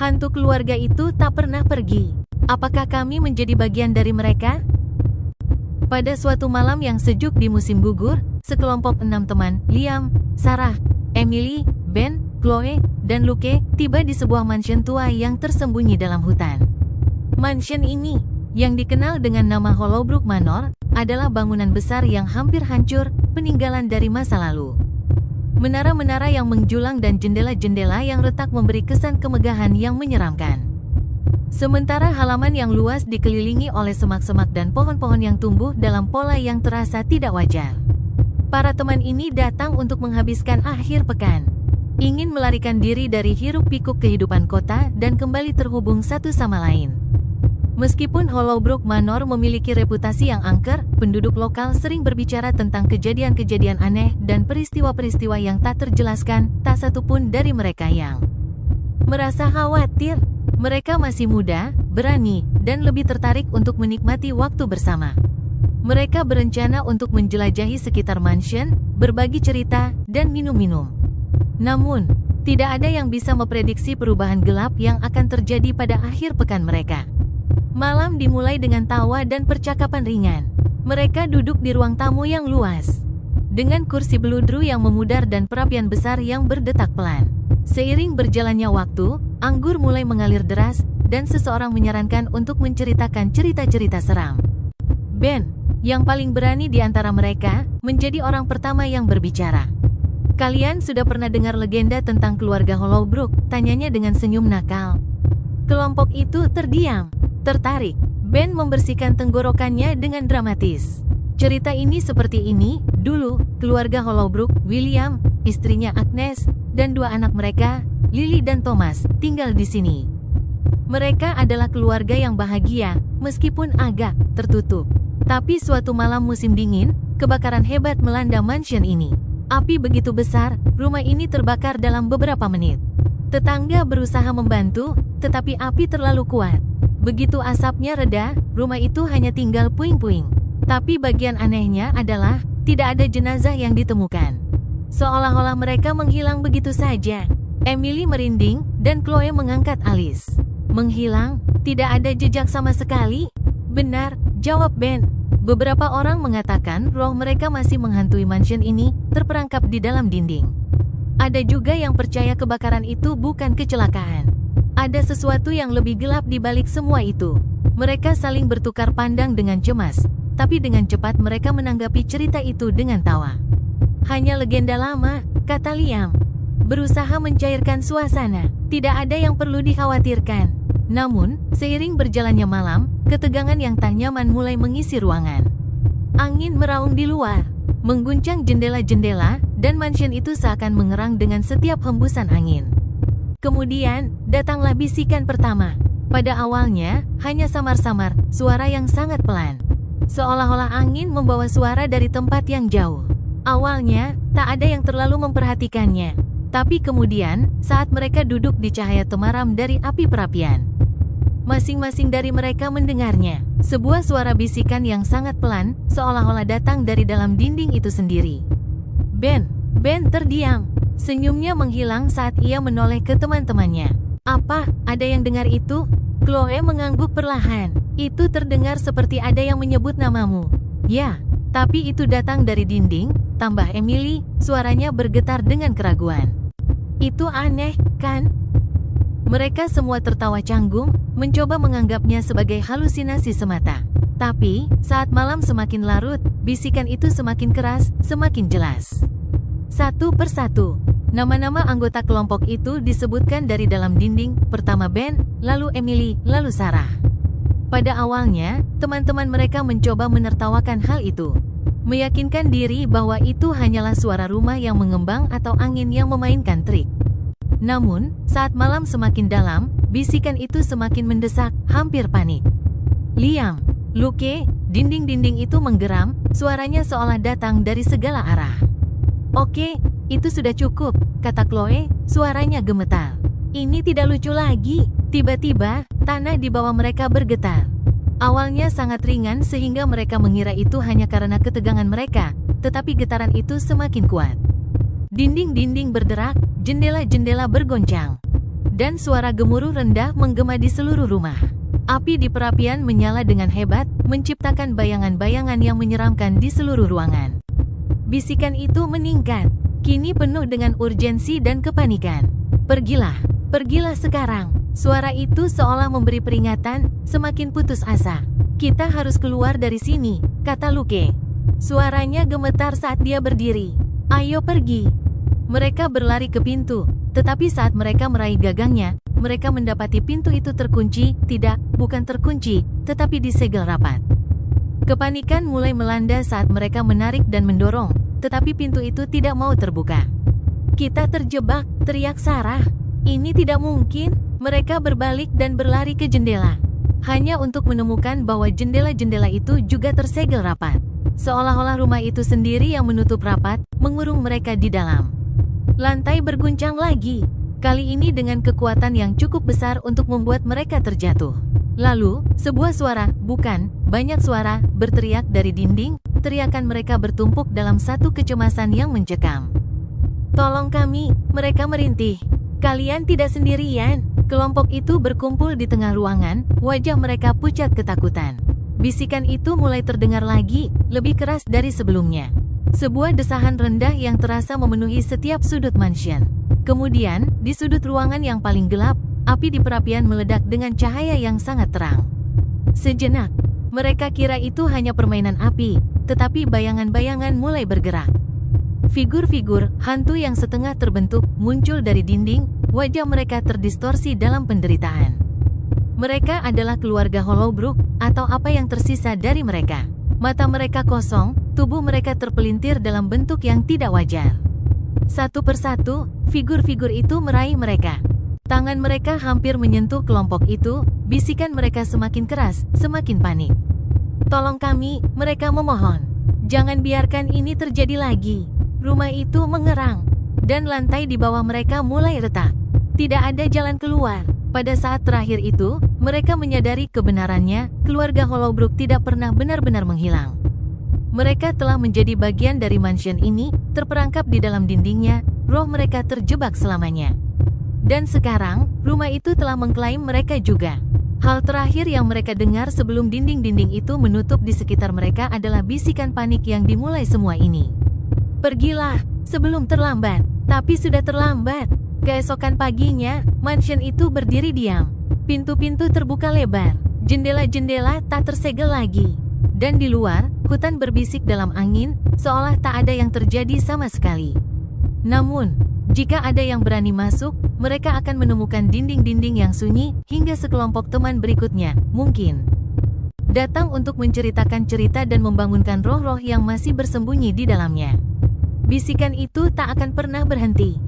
Hantu keluarga itu tak pernah pergi. Apakah kami menjadi bagian dari mereka? Pada suatu malam yang sejuk di musim gugur, sekelompok 6 teman, Liam, Sarah, Emily, Ben, Chloe, dan Luke, tiba di sebuah mansion tua yang tersembunyi dalam hutan. Mansion ini, yang dikenal dengan nama Hollowbrook Manor, adalah bangunan besar yang hampir hancur, peninggalan dari masa lalu. Menara-menara yang menjulang dan jendela-jendela yang retak memberi kesan kemegahan yang menyeramkan. Sementara halaman yang luas dikelilingi oleh semak-semak dan pohon-pohon yang tumbuh dalam pola yang terasa tidak wajar. Para teman ini datang untuk menghabiskan akhir pekan. Ingin melarikan diri dari hiruk-pikuk kehidupan kota dan kembali terhubung satu sama lain. Meskipun Hollowbrook Manor memiliki reputasi yang angker, penduduk lokal sering berbicara tentang kejadian-kejadian aneh dan peristiwa-peristiwa yang tak terjelaskan, tak satupun dari mereka yang merasa khawatir. Mereka masih muda, berani, dan lebih tertarik untuk menikmati waktu bersama. Mereka berencana untuk menjelajahi sekitar mansion, berbagi cerita, dan minum-minum. Namun, tidak ada yang bisa memprediksi perubahan gelap yang akan terjadi pada akhir pekan mereka. Malam dimulai dengan tawa dan percakapan ringan. Mereka duduk di ruang tamu yang luas, dengan kursi beludru yang memudar dan perapian besar yang berdetak pelan. Seiring berjalannya waktu, anggur mulai mengalir deras, dan seseorang menyarankan untuk menceritakan cerita-cerita seram. Ben, yang paling berani di antara mereka, menjadi orang pertama yang berbicara. "Kalian sudah pernah dengar legenda tentang keluarga Hollowbrook?" tanyanya dengan senyum nakal. Kelompok itu terdiam, tertarik. Ben membersihkan tenggorokannya dengan dramatis. "Cerita ini seperti ini, dulu, keluarga Hollowbrook, William, istrinya Agnes, dan 2 anak mereka, Lily dan Thomas, tinggal di sini. Mereka adalah keluarga yang bahagia, meskipun agak tertutup. Tapi suatu malam musim dingin, kebakaran hebat melanda mansion ini. Api begitu besar, rumah ini terbakar dalam beberapa menit. Tetangga berusaha membantu, tetapi api terlalu kuat. Begitu asapnya reda, rumah itu hanya tinggal puing-puing. Tapi bagian anehnya adalah, tidak ada jenazah yang ditemukan. Seolah-olah mereka menghilang begitu saja." Emily merinding, dan Chloe mengangkat alis. "Menghilang? Tidak ada jejak sama sekali?" "Benar," jawab Ben. "Beberapa orang mengatakan roh mereka masih menghantui mansion ini, terperangkap di dalam dinding. Ada juga yang percaya kebakaran itu bukan kecelakaan. Ada sesuatu yang lebih gelap di balik semua itu." Mereka saling bertukar pandang dengan cemas, tapi dengan cepat mereka menanggapi cerita itu dengan tawa. "Hanya legenda lama," kata Liam, berusaha mencairkan suasana. "Tidak ada yang perlu dikhawatirkan." Namun, seiring berjalannya malam, ketegangan yang tak nyaman mulai mengisi ruangan. Angin meraung di luar, mengguncang jendela-jendela, dan mansion itu seakan mengerang dengan setiap hembusan angin. Kemudian, datanglah bisikan pertama. Pada awalnya, hanya samar-samar, suara yang sangat pelan. Seolah-olah angin membawa suara dari tempat yang jauh. Awalnya, tak ada yang terlalu memperhatikannya. Tapi kemudian, saat mereka duduk di cahaya temaram dari api perapian, masing-masing dari mereka mendengarnya. Sebuah suara bisikan yang sangat pelan, seolah-olah datang dari dalam dinding itu sendiri. Ben terdiam. Senyumnya menghilang saat ia menoleh ke teman-temannya. "Apa, ada yang dengar itu?" Chloe mengangguk perlahan. "Itu terdengar seperti ada yang menyebut namamu." "Ya, tapi itu datang dari dinding," tambah Emily, suaranya bergetar dengan keraguan. "Itu aneh, kan?" Mereka semua tertawa canggung, mencoba menganggapnya sebagai halusinasi semata. Tapi, saat malam semakin larut, bisikan itu semakin keras, semakin jelas. Satu persatu, nama-nama anggota kelompok itu disebutkan dari dalam dinding, pertama Ben, lalu Emily, lalu Sarah. Pada awalnya, teman-teman mereka mencoba menertawakan hal itu, meyakinkan diri bahwa itu hanyalah suara rumah yang mengembang atau angin yang memainkan trik. Namun, saat malam semakin dalam, bisikan itu semakin mendesak, hampir panik. "Liam, Luke," dinding-dinding itu menggeram, suaranya seolah datang dari segala arah. "Oke, itu sudah cukup," kata Chloe, suaranya gemetar. "Ini tidak lucu lagi." Tiba-tiba, tanah di bawah mereka bergetar. Awalnya sangat ringan sehingga mereka mengira itu hanya karena ketegangan mereka, tetapi getaran itu semakin kuat. Dinding-dinding berderak, jendela-jendela bergoncang. dan suara gemuruh rendah menggema di seluruh rumah. Api di perapian menyala dengan hebat, menciptakan bayangan-bayangan yang menyeramkan di seluruh ruangan. Bisikan itu meningkat, kini penuh dengan urgensi dan kepanikan. Pergilah, pergilah sekarang. Suara itu seolah memberi peringatan, semakin putus asa. Kita harus keluar dari sini, kata Luke. Suaranya gemetar saat dia berdiri. Ayo pergi. Mereka berlari ke pintu, tetapi saat mereka meraih gagangnya, mereka mendapati pintu itu terkunci, bukan terkunci, tetapi disegel rapat. Kepanikan mulai melanda saat mereka menarik dan mendorong, tetapi pintu itu tidak mau terbuka. Kita terjebak, teriak Sarah. Ini tidak mungkin. Mereka berbalik dan berlari ke jendela. Hanya untuk menemukan bahwa jendela-jendela itu juga tersegel rapat. Seolah-olah rumah itu sendiri yang menutup rapat, mengurung mereka di dalam. Lantai berguncang lagi. Kali ini dengan kekuatan yang cukup besar untuk membuat mereka terjatuh. Lalu, sebuah suara, bukan, banyak suara, berteriak dari dinding. Teriakan mereka bertumpuk dalam satu kecemasan yang mencekam. Tolong kami, mereka merintih. Kalian tidak sendirian. Kelompok itu berkumpul di tengah ruangan, wajah mereka pucat ketakutan. Bisikan itu mulai terdengar lagi, lebih keras dari sebelumnya. Sebuah desahan rendah yang terasa memenuhi setiap sudut mansion. Kemudian, di sudut ruangan yang paling gelap, api di perapian meledak dengan cahaya yang sangat terang. Sejenak, mereka kira itu hanya permainan api, tetapi bayangan-bayangan mulai bergerak. Figur-figur hantu yang setengah terbentuk muncul dari dinding, wajah mereka terdistorsi dalam penderitaan. Mereka adalah keluarga Hollowbrook, atau apa yang tersisa dari mereka. Mata mereka kosong, tubuh mereka terpelintir dalam bentuk yang tidak wajar. Satu persatu, figur-figur itu meraih mereka. Tangan mereka hampir menyentuh kelompok itu, bisikan mereka semakin keras, semakin panik. Tolong kami, mereka memohon. Jangan biarkan ini terjadi lagi. Rumah itu mengerang, dan lantai di bawah mereka mulai retak. Tidak ada jalan keluar. Pada saat terakhir itu, mereka menyadari kebenarannya, keluarga Hollowbrook tidak pernah benar-benar menghilang. Mereka telah menjadi bagian dari mansion ini, terperangkap di dalam dindingnya, roh mereka terjebak selamanya. Dan sekarang, rumah itu telah mengklaim mereka juga. Hal terakhir yang mereka dengar sebelum dinding-dinding itu menutup di sekitar mereka adalah bisikan panik yang dimulai semua ini. Pergilah, sebelum terlambat. Tapi sudah terlambat. Keesokan paginya, mansion itu berdiri diam. Pintu-pintu terbuka lebar. Jendela-jendela tak tersegel lagi. Dan di luar, hutan berbisik dalam angin, seolah tak ada yang terjadi sama sekali. Namun, jika ada yang berani masuk, mereka akan menemukan dinding-dinding yang sunyi, hingga sekelompok teman berikutnya, mungkin datang untuk menceritakan cerita dan membangunkan roh-roh yang masih bersembunyi di dalamnya. Bisikan itu tak akan pernah berhenti.